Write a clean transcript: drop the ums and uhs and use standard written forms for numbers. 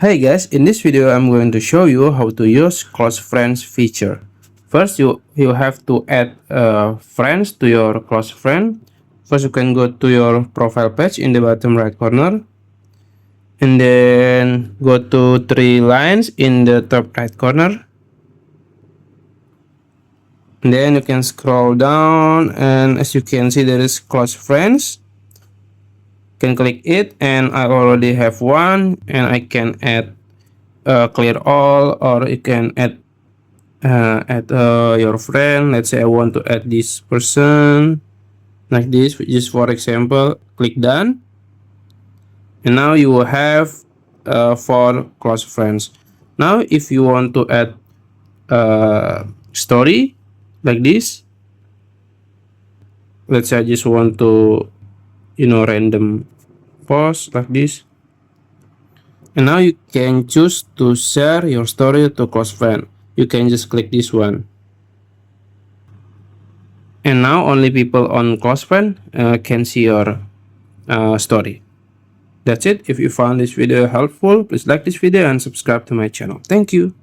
Hey guys, in this video I'm going to show you how to use close friends feature. First you have to add friends to your close friend. First you can go to your profile page in the bottom right corner, and then go to three lines in the top right corner, and then you can scroll down, and as you can see there is close friends. Can click it, and I already have one, and I can add clear all, or you can add your friend. Let's say I want to add this person like this, just for example. Click done, and now you will have 4 close friends. Now if you want to add story like this, let's say I just want to random post like this, and now you can choose to share your story to close friend. You can just click this one, and now only people on close friend can see your story. That's it. If you found this video helpful, please like this video and subscribe to my channel. Thank you.